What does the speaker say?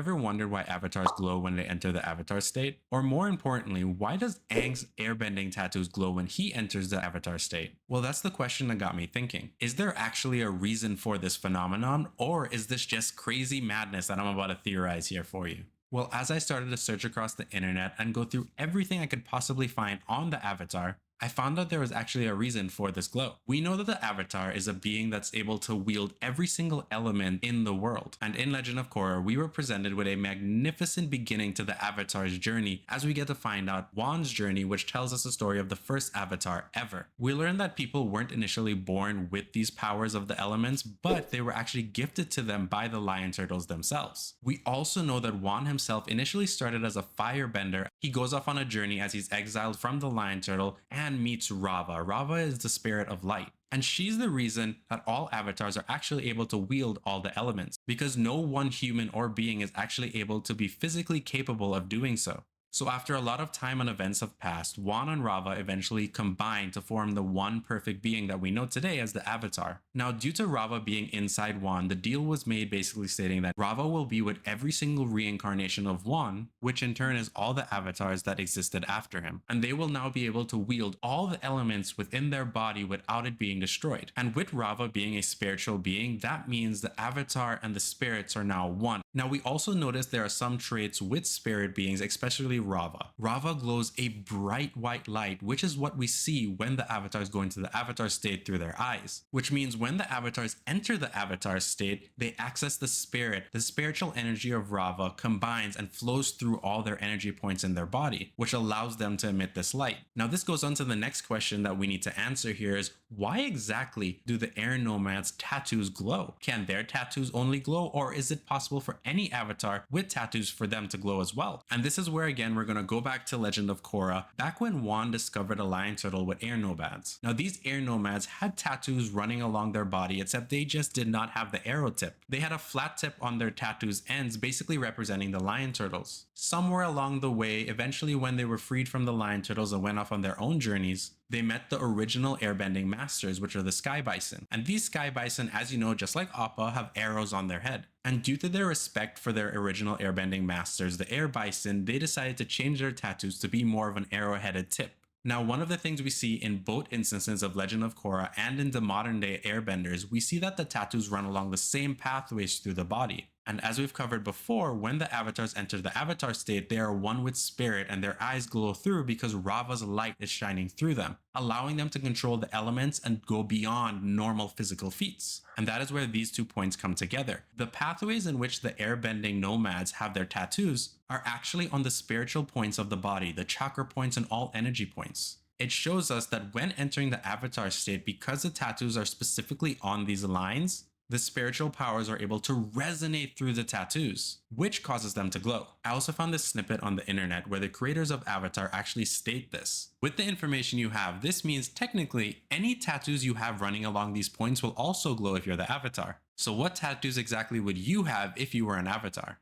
Ever wondered why avatars glow when they enter the avatar state? Or more importantly, why does Aang's airbending tattoos glow when he enters the avatar state? Well, that's the question that got me thinking. Is there actually a reason for this phenomenon, or is this just crazy madness that I'm about to theorize here for you? Well, as I started to search across the internet and go through everything I could possibly find on the avatar, I found out there was actually a reason for this glow. We know that the Avatar is a being that's able to wield every single element in the world. And in Legend of Korra, we were presented with a magnificent beginning to the Avatar's journey as we get to find out Wan's journey, which tells us the story of the first Avatar ever. We learn that people weren't initially born with these powers of the elements, but they were actually gifted to them by the lion turtles themselves. We also know that Wan himself initially started as a firebender. He goes off on a journey as he's exiled from the lion turtle and meets Rava. Rava is the spirit of light. And she's the reason that all avatars are actually able to wield all the elements, because no one human or being is actually able to be physically capable of doing so. So after a lot of time and events have passed, Wan and Rava eventually combine to form the one perfect being that we know today as the Avatar. Now, due to Rava being inside Wan, the deal was made basically stating that Rava will be with every single reincarnation of Wan, which in turn is all the avatars that existed after him. And they will now be able to wield all the elements within their body without it being destroyed. And with Rava being a spiritual being, that means the Avatar and the spirits are now one. Now, we also notice there are some traits with spirit beings, especially Rava. Rava glows a bright white light, which is what we see when the avatars go into the avatar state through their eyes. Which means when the avatars enter the avatar state, they access the spirit. The spiritual energy of Rava combines and flows through all their energy points in their body, which allows them to emit this light. Now, this goes on to the next question that we need to answer here is, why exactly do the air nomads' tattoos glow? Can their tattoos only glow, or is it possible for any avatar with tattoos for them to glow as well? And this is where again we're going to go back to Legend of Korra, back when Wan discovered a lion turtle with air nomads. Now, these air nomads had tattoos running along their body, except they just did not have the arrow tip. They had a flat tip on their tattoos ends, basically representing the lion turtles. Somewhere along the way, eventually when they were freed from the lion turtles and went off on their own journeys, they met the original airbending masters, which are the sky bison. And these sky bison, as you know, just like Appa, have arrows on their head. And due to their respect for their original airbending masters, the air bison, they decided to change their tattoos to be more of an arrow-headed tip. Now, one of the things we see in both instances of Legend of Korra and in the modern day airbenders, we see that the tattoos run along the same pathways through the body. And as we've covered before, when the avatars enter the avatar state, they are one with spirit and their eyes glow through because Rava's light is shining through them, allowing them to control the elements and go beyond normal physical feats. And that is where these 2 points come together. The pathways in which the airbending nomads have their tattoos are actually on the spiritual points of the body, the chakra points and all energy points. It shows us that when entering the avatar state, because the tattoos are specifically on these lines, the spiritual powers are able to resonate through the tattoos, which causes them to glow. I also found this snippet on the internet where the creators of Avatar actually state this. With the information you have, this means technically any tattoos you have running along these points will also glow if you're the Avatar. So what tattoos exactly would you have if you were an Avatar?